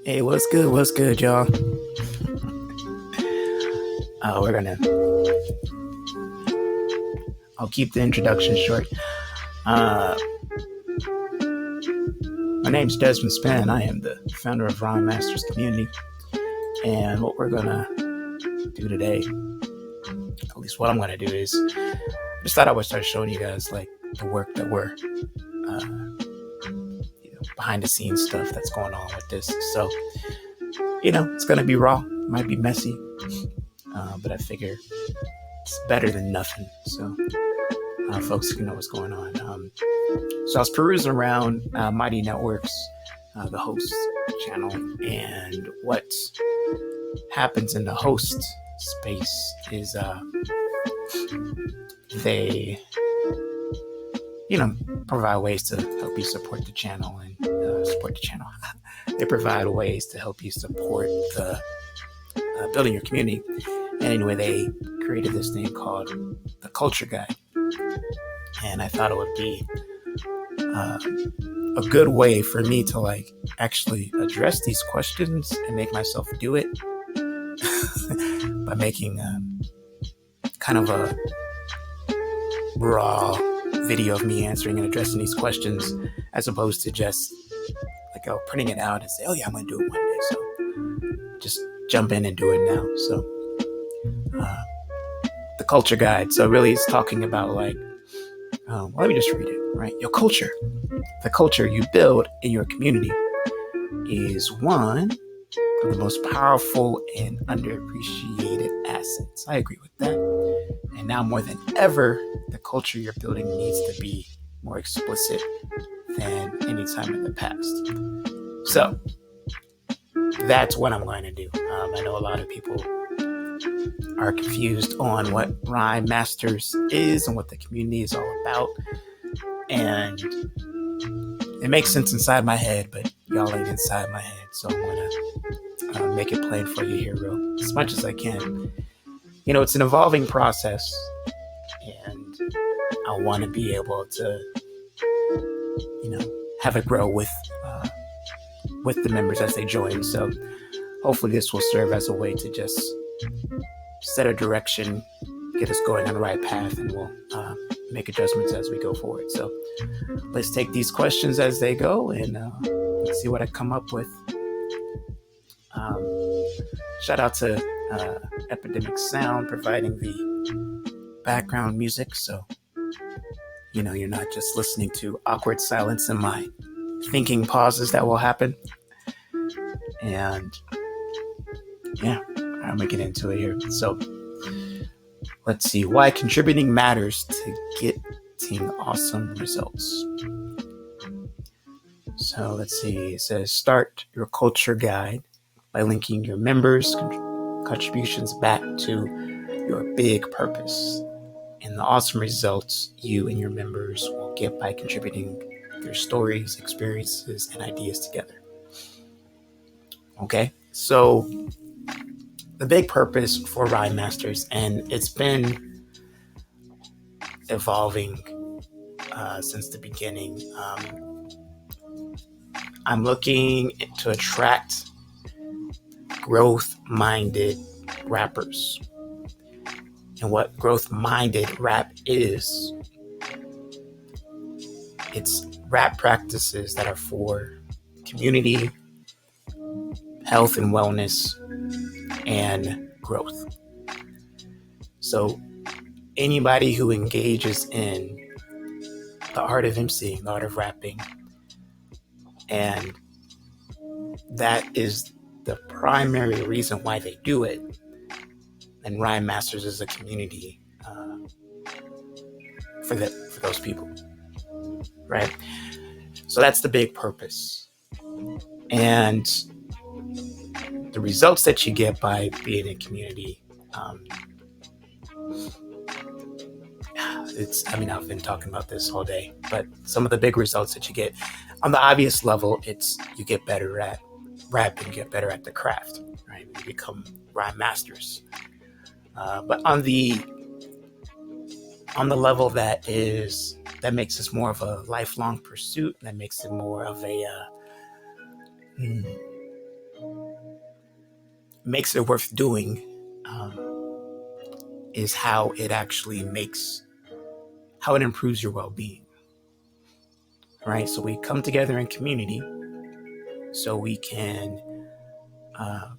Hey, what's good? What's good, y'all? We're gonna. I'll keep the introduction short. My name's Desmond Span. I am the founder of Rhyme Masters Community, and what we're gonna do today, at least what I'm gonna do, is just thought I would start showing you guys like the work that we're behind the scenes stuff that's going on with this. So it's gonna be raw, might be messy, but I figure it's better than nothing. So folks can know what's going on. So I was perusing around Mighty Networks, the host channel, and what happens in the host space is they provide ways to help you support the channel and they provide ways to help you support the building your community. And anyway, they created this thing called the Culture Guide, and I thought it would be a good way for me to actually address these questions and make myself do it by making kind of a raw video of me answering and addressing these questions, as opposed to just printing it out and say, oh yeah, I'm gonna do it one day. So just jump in and do it now. So the Culture Guide, so really it's talking about let me just read it, right? Your culture, the culture you build in your community, is one of the most powerful and underappreciated assets. I agree with that. And now more than ever, the culture you're building needs to be more explicit than any time in the past. So that's what I'm going to do. I know a lot of people are confused on what Rhyme Masters is and what the community is all about. And it makes sense inside my head, but y'all ain't inside my head. So I'm going to make it plain for you here as much as I can. It's an evolving process, and I want to be able to, have it grow with the members as they join. So hopefully this will serve as a way to just set a direction, get us going on the right path, and we'll make adjustments as we go forward. So let's take these questions as they go, and let's see what I come up with. Shout out to Epidemic Sound providing the background music, so you're not just listening to awkward silence and my thinking pauses that will happen. And yeah, I'm gonna get into it here. So let's see why contributing matters to getting awesome results. So let's see, it says start your culture guide by linking your members' contributions back to your big purpose and the awesome results you and your members will get by contributing their stories, experiences, and ideas together. Okay, so the big purpose for Rhyme Masters, and it's been evolving since the beginning. I'm looking to attract growth-minded rappers. And what growth-minded rap is, it's rap practices that are for community, health and wellness, and growth. So anybody who engages in the art of emceeing, the art of rapping, and that is the primary reason why they do it, and Rhyme Masters is a community for those people, right? So that's the big purpose. And the results that you get by being a community, I've been talking about this all day, but some of the big results that you get on the obvious level, it's you get better at rapping, you get better at the craft, right? You become Rhyme Masters. But on the level that makes this more of a lifelong pursuit, that makes it more of a makes it worth doing is how it improves your well-being, right? So we come together in community so we can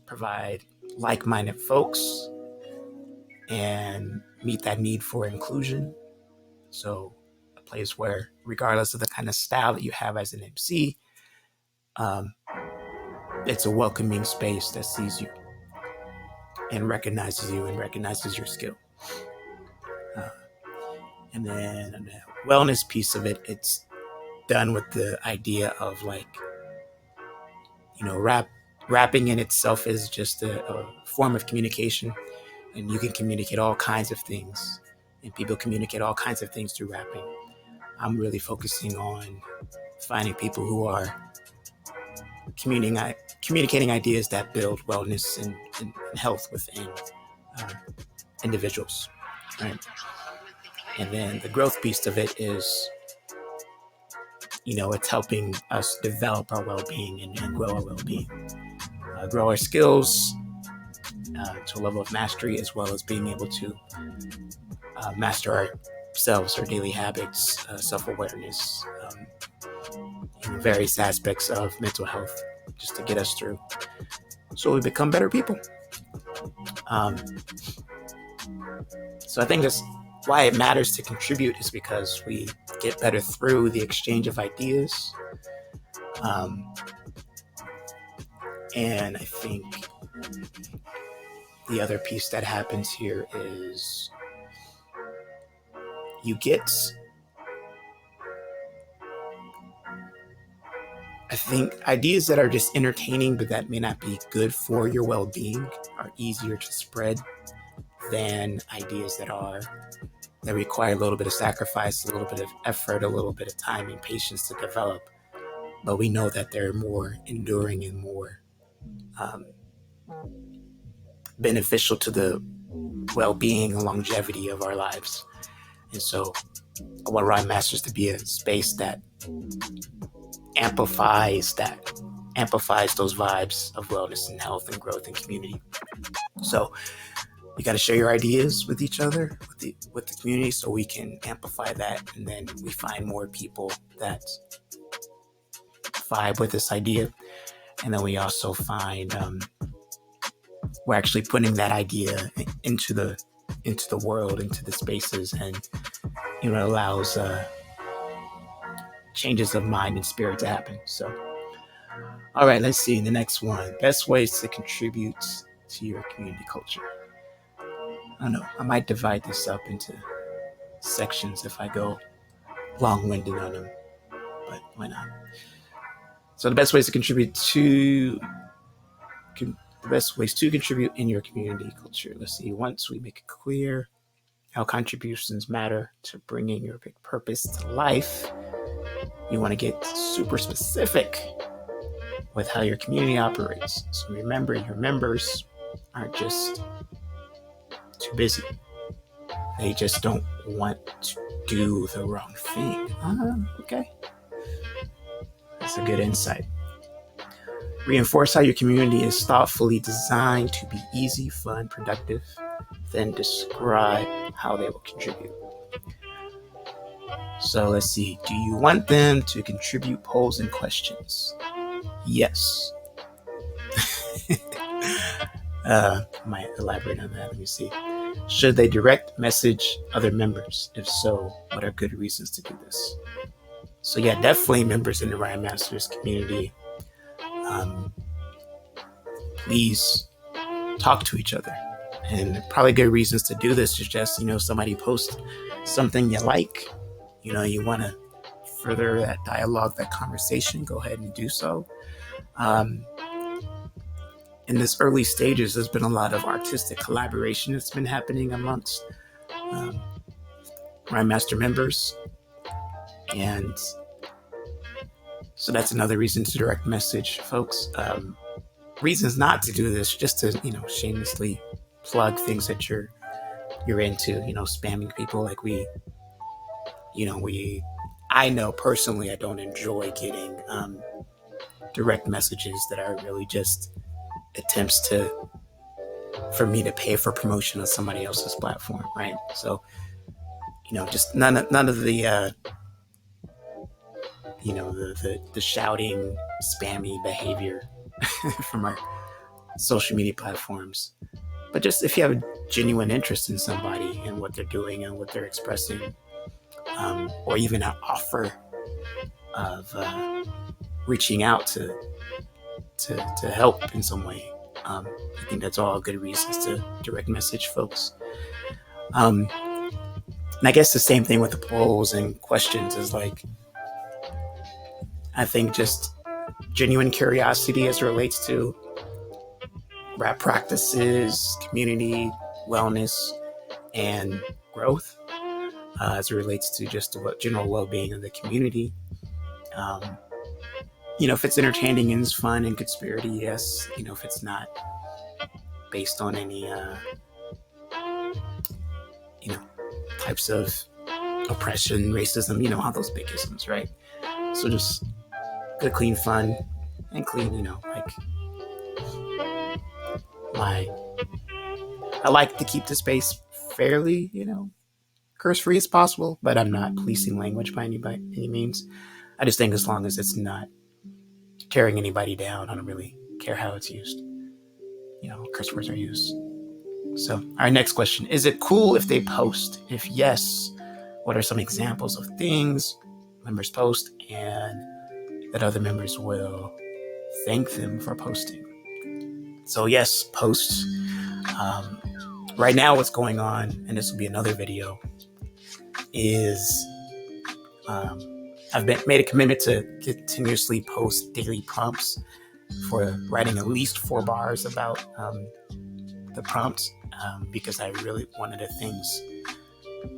provide like-minded folks and meet that need for inclusion. So a place where, regardless of the kind of style that you have as an MC, it's a welcoming space that sees you and recognizes your skill. And then on the wellness piece of it, it's done with the idea of rapping in itself is just a form of communication, and you can communicate all kinds of things, and people communicate all kinds of things through rapping. I'm really focusing on finding people who are communicating ideas that build wellness and health within individuals, right? And then the growth piece of it is, it's helping us develop our well-being and grow our well-being, grow our skills to a level of mastery, as well as being able to master ourselves, our daily habits, self-awareness, various aspects of mental health, just to get us through, so we become better people. So I think that's why it matters to contribute, is because we get better through the exchange of ideas. And I think the other piece that happens here is you get, I think, ideas that are just entertaining but that may not be good for your well-being are easier to spread than ideas that require a little bit of sacrifice, a little bit of effort, a little bit of time and patience to develop. But we know that they're more enduring and more beneficial to the well-being and longevity of our lives. And so I want Rhyme Masters to be a space that amplifies those vibes of wellness and health and growth and community. So you got to share your ideas with each other, with the community, so we can amplify that, and then we find more people that vibe with this idea. And then we also find we're actually putting that idea into the world, into the spaces, and it allows changes of mind and spirit to happen. So, all right, let's see the next one. Best ways to contribute to your community culture. I don't know. I might divide this up into sections if I go long-winded on them, but why not? So the best ways to contribute in your community culture. Let's see. Once we make it clear how contributions matter to bringing your big purpose to life, you want to get super specific with how your community operates. So remember, your members aren't just too busy. They just don't want to do the wrong thing. Okay. That's a good insight. Reinforce how your community is thoughtfully designed to be easy, fun, productive. Then describe how they will contribute. So let's see. Do you want them to contribute polls and questions? Yes. Might elaborate on that. Let me see. Should they direct message other members? If so, what are good reasons to do this? So yeah, definitely members in the Rhyme Masters community. Please talk to each other. And probably good reasons to do this is just, somebody post something you like, you want to further that dialogue, that conversation, go ahead and do so. In this early stages, there's been a lot of artistic collaboration that's been happening amongst Rhyme Master members. And so that's another reason to direct message folks. Reasons not to do this, just to, shamelessly plug things that you're into, spamming people like I know personally I don't enjoy getting direct messages that are really just attempts to for me to pay for promotion on somebody else's platform, right? So, just none of the the shouting, spammy behavior from our social media platforms. But just if you have a genuine interest in somebody and what they're doing and what they're expressing, or even an offer of reaching out to help in some way, I think that's all good reasons to direct message folks. And I guess the same thing with the polls and questions is like, I think just genuine curiosity as it relates to rap practices, community, wellness, and growth, as it relates to just the general well-being of the community. If it's entertaining and it's fun and conspiracy, yes. If it's not based on any, types of oppression, racism, all those big isms, right? So just good, clean fun and clean, like I like to keep the space fairly, curse free as possible, but I'm not policing language by any means. I just think as long as it's not tearing anybody down, I don't really care how it's used. Curse words are used. So, our next question: is it cool if they post? If yes, what are some examples of things members post and that other members will thank them for posting? So, yes, posts. Right now, what's going on, and this will be another video, is I've made a commitment to continuously post daily prompts for writing at least 4 bars about the prompts, because I really, one of the things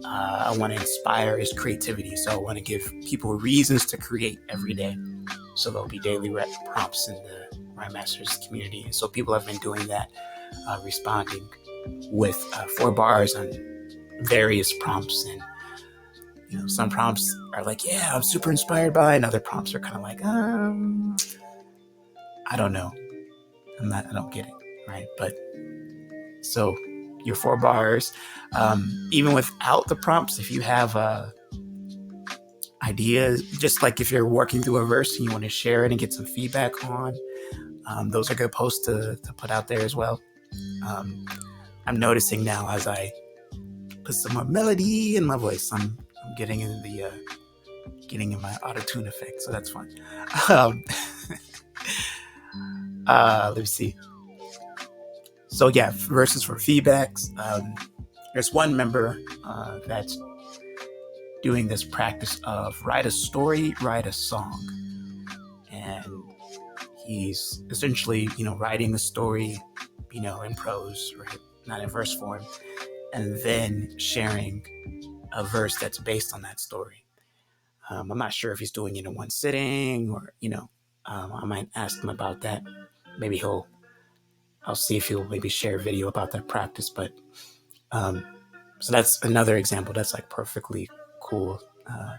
I want to inspire is creativity. So I want to give people reasons to create every day. So there'll be daily prompts in the Rhyme Masters community. And so people have been doing that, responding with 4 bars on various prompts. And some prompts are like, yeah, I'm super inspired by, and other prompts are kind of like, I don't know. I don't get it, right? But so your 4 bars, even without the prompts, if you have ideas, just like if you're working through a verse and you want to share it and get some feedback on, those are good posts to put out there as well. I'm noticing now as I put some more melody in my voice, I'm getting in my auto-tune effect, so that's fun. Let's see. So yeah, verses for feedbacks. There's one member that's doing this practice of write a story, write a song. And he's essentially, writing the story, in prose, right? Not in verse form. And then sharing a verse that's based on that story. I'm not sure if he's doing it in one sitting or, I might ask him about that. Maybe I'll see if he'll maybe share a video about that practice. But so that's another example that's like perfectly cool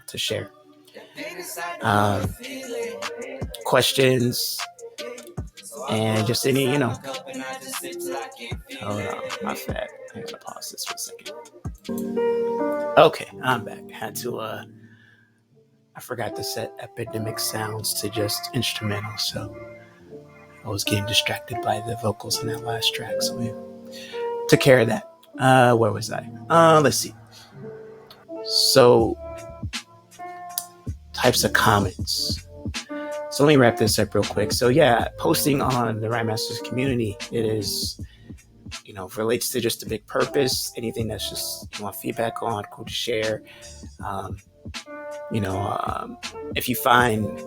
to share. Questions and just any, hold on, my bad. I gotta pause this for a second. Okay, I'm back. I forgot to set epidemic sounds to just instrumental, so I was getting distracted by the vocals in that last track, so we took care of that. Where was I? Let's see. So, types of comments. So let me wrap this up real quick. So yeah, posting on the Rhyme Masters community, it is, relates to just a big purpose. Anything that's just you want feedback on, cool to share. If you find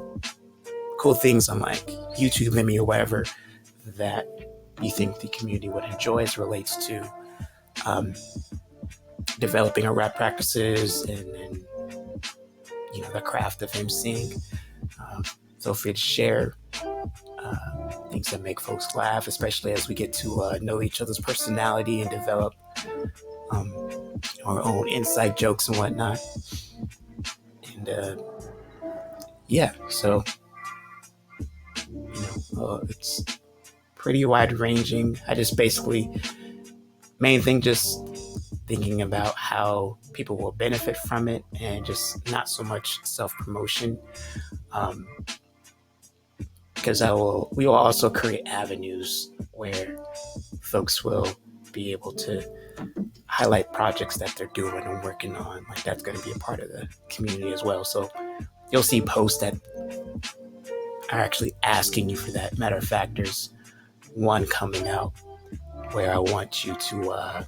cool things on like YouTube, Vimeo, or whatever that you think the community would enjoy as relates to developing our rap practices and the craft of emceeing, feel free to share things that make folks laugh, especially as we get to know each other's personality and develop our own inside jokes and whatnot. And so it's pretty wide ranging. I just basically Main thing, just thinking about how people will benefit from it and just not so much self-promotion. Um, because we will also create avenues where folks will be able to highlight projects that they're doing and working on. Like that's going to be a part of the community as well. So you'll see posts that are actually asking you for that. Matter of fact, there's one coming out where I want you to,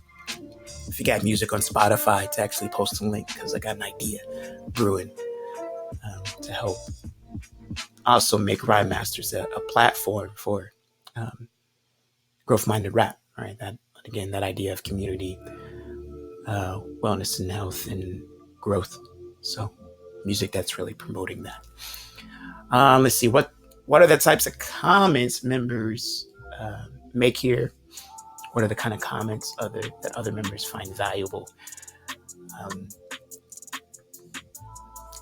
if you got music on Spotify, to actually post a link because I got an idea brewing to help also make Rhyme Masters a platform for growth-minded rap. Right? That again, that idea of community, wellness and health and growth. So music that's really promoting that. Let's see what are the types of comments members make here. What are the kind of comments that other members find valuable? Um,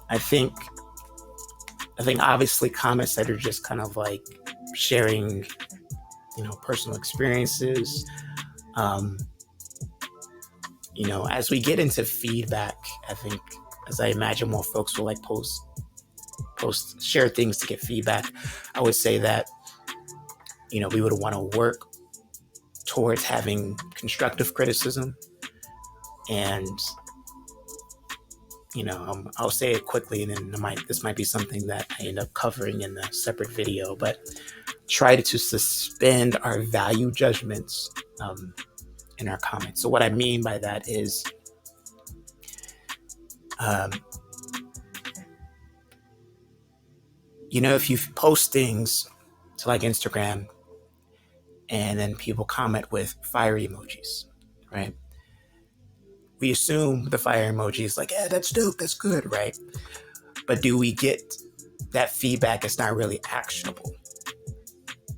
I think obviously comments that are just kind of like sharing, personal experiences. As we get into feedback, I think, as I imagine more folks will like share things to get feedback. I would say that, we would want to work towards having constructive criticism. And, I'll say it quickly, and then this might be something that I end up covering in a separate video, but try to suspend our value judgments in our comments. So what I mean by that is, if you post things to like Instagram and then people comment with fire emojis, right? We assume the fire emoji is like, yeah, that's dope, that's good, right? But do we get that feedback? It's not really actionable,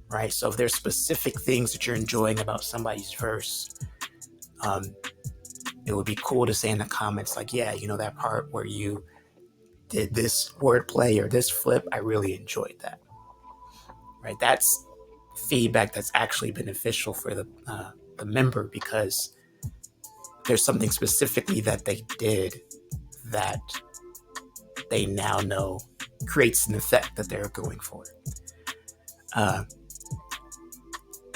right? So if there's specific things that you're enjoying about somebody's verse, it would be cool to say in the comments, like, yeah, that part where you did this wordplay or this flip, I really enjoyed that, right? That's feedback that's actually beneficial for the member, because there's something specifically that they did that they now know creates an effect that they're going for.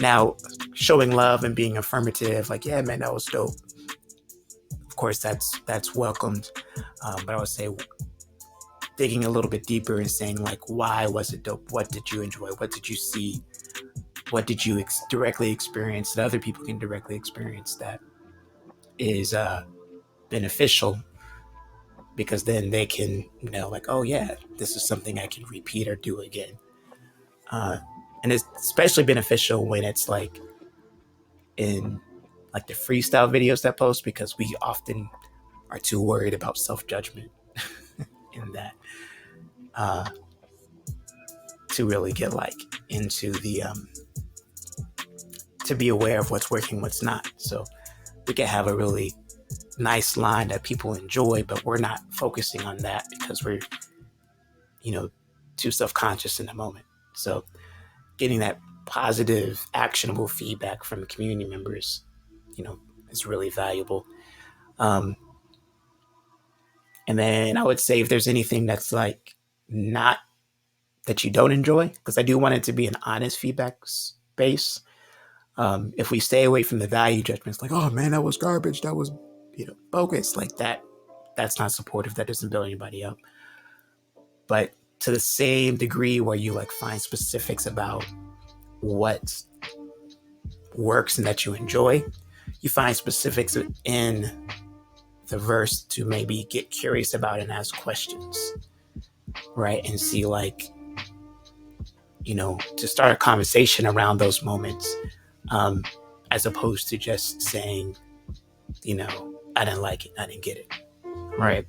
Now, showing love and being affirmative, like, yeah, man, that was dope. Of course, that's welcomed. But I would say digging a little bit deeper and saying, like, why was it dope? What did you enjoy? What did you see? What did you directly experience that other people can directly experience that is beneficial? Because then they can, like, oh yeah, this is something I can repeat or do again. And it's especially beneficial when it's like in like the freestyle videos that post, because we often are too worried about self-judgment in that to really get like into the to be aware of what's working, what's not. So we can have a really nice line that people enjoy, but we're not focusing on that because we're, too self-conscious in the moment. So getting that positive, actionable feedback from community members, is really valuable. And then I would say if there's anything that's like not that you don't enjoy, because I do want it to be an honest feedback space. If we stay away from the value judgments, like, oh man, that was garbage, that was, bogus, like that's not supportive. That doesn't build anybody up. But to the same degree where you like find specifics about what works and that you enjoy, you find specifics in the verse to maybe get curious about and ask questions, right? And see, like, to start a conversation around those moments, as opposed to just saying, I didn't like it, I didn't get it, right?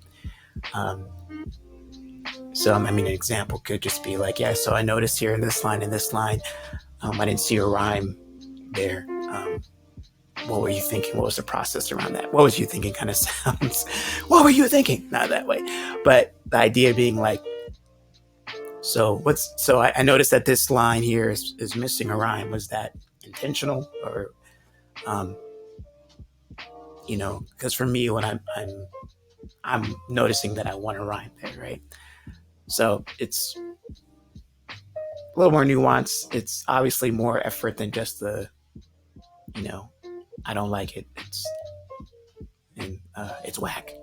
So, an example could just be like, yeah, so I noticed here in this line, I didn't see a rhyme there. What were you thinking? What was the process around that? What was you thinking kind of sounds, what were you thinking? Not that way. But the idea being like, so I noticed that this line here is missing a rhyme. Was that intentional? Or because for me, when I'm noticing that I want to rhyme there, right? So it's a little more nuanced. It's obviously more effort than just the, you know, I don't like it. It's whack.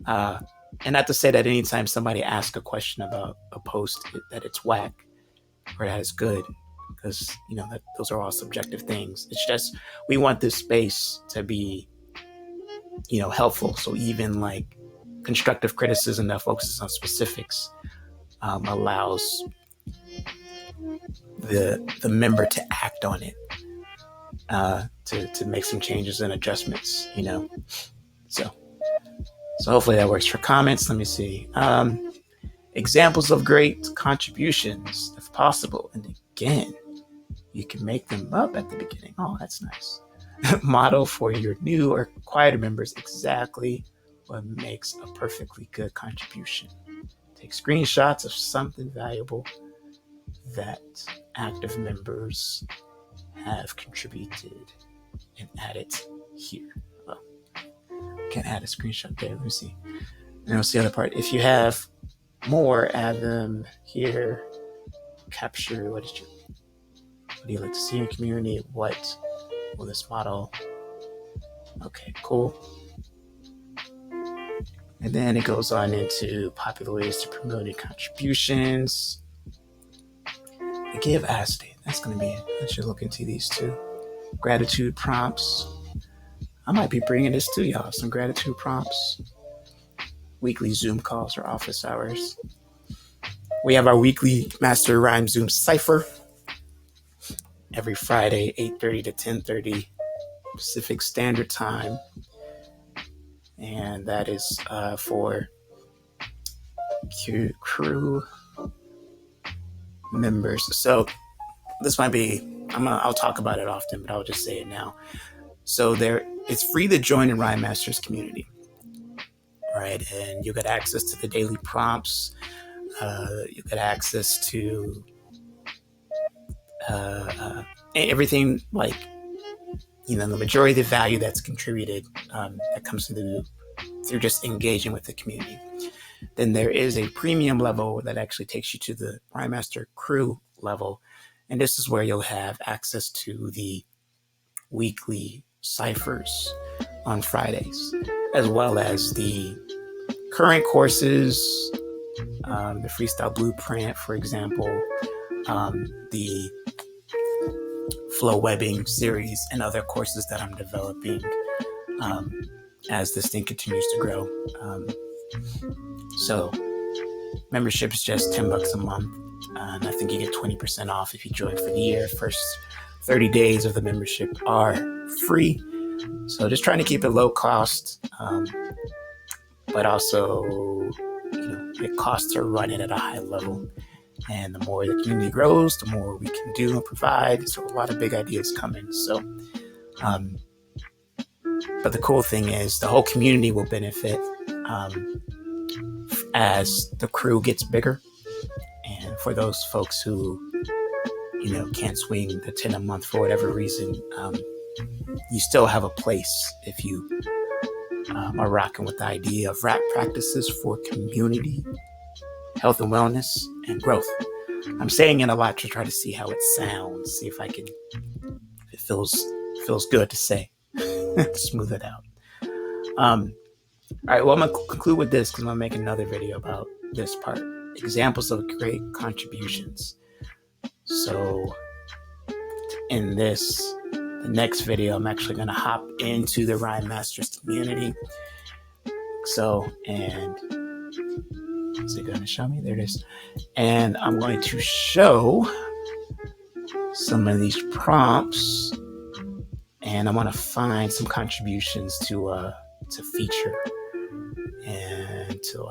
uh, and not to say that anytime somebody asks a question about a post that it's whack or that it's good, because that those are all subjective things. It's just we want this space to be helpful. So even like constructive criticism that focuses on specifics allows the member to act on it, to make some changes and adjustments. So hopefully that works. For comments, let me see. Examples of great contributions, if possible, and again, you can make them up at the beginning. Oh, that's nice. Model for your new or quieter members exactly what makes a perfectly good contribution. Take screenshots of something valuable that active members have contributed and add it here. Well, can't add a screenshot there. Let me see. And I'll see the other part. If you have more, add them here. Capture what do you like to see in your community? What will this model? Okay, cool. And then it goes on into popular ways to promote your contributions. Give Asti. That's going to be it. I should look into these too. Gratitude prompts. I might be bringing this to y'all. Some gratitude prompts. Weekly Zoom calls or office hours. We have our weekly Master Rhyme Zoom Cypher every Friday, 8:30 to 10:30 Pacific Standard Time. And that is for crew members. So this might be, I'll talk about it often, but I'll just say it now. So it's free to join the Rhyme Masters community, right? And you get access to the daily prompts. You get access to everything, like, the majority of the value that's contributed that comes through just engaging with the community. Then there is a premium level that actually takes you to the Rhyme Master crew level. And this is where you'll have access to the weekly ciphers on Fridays, as well as the current courses, the Freestyle Blueprint, for example, the Flow Webbing series, and other courses that I'm developing as this thing continues to grow. So membership is just $10 a month. And I think you get 20% off if you join for the year. First 30 days of the membership are free. So just trying to keep it low cost, but also, it costs to run it at a high level. And the more the community grows, the more we can do and provide. So a lot of big ideas coming. So, but the cool thing is the whole community will benefit as the crew gets bigger. And for those folks who, can't swing the 10 a month for whatever reason, you still have a place if you are rocking with the idea of rap practices for community, health and wellness, and growth. I'm saying it a lot to try to see how it sounds, see if it feels good to say, smooth it out. All right, well, I'm going to conclude with this because I'm going to make another video about this part. Examples of great contributions. So in the next video, I'm actually going to hop into the Rhyme Masters community. So, and is it going to show me? There it is. And I'm going to show some of these prompts, and I'm going to find some contributions to feature and to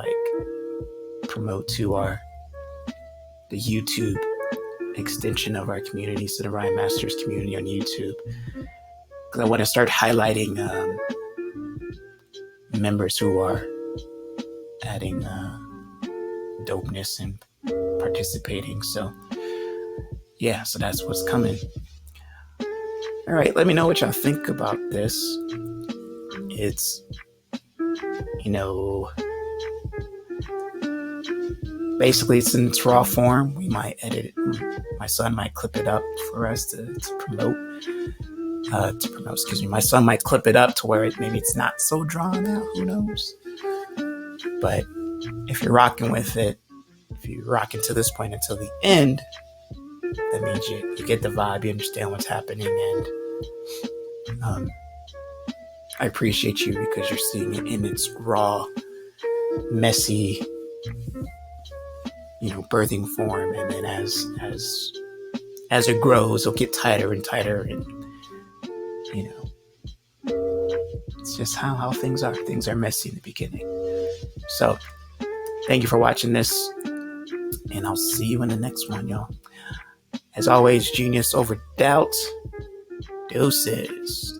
promote to the YouTube extension of our community, so the Rhyme Masters community on YouTube, because I want to start highlighting members who are adding dopeness and participating. So yeah, so that's what's coming. All right, let me know what y'all think about this. It's, basically it's in its raw form. We might edit it. My son might clip it up for us to promote. My son might clip it up to where maybe it's not so drawn out. Who knows? But if you're rocking with it, if you're rocking to this point until the end, that means you get the vibe, you understand what's happening, and I appreciate you because you're seeing it in its raw, messy, birthing form, and then as it grows, it'll get tighter and tighter, and it's just how things are. Things are messy in the beginning. So, thank you for watching this, and I'll see you in the next one, y'all. As always, genius over doubt. Deuces.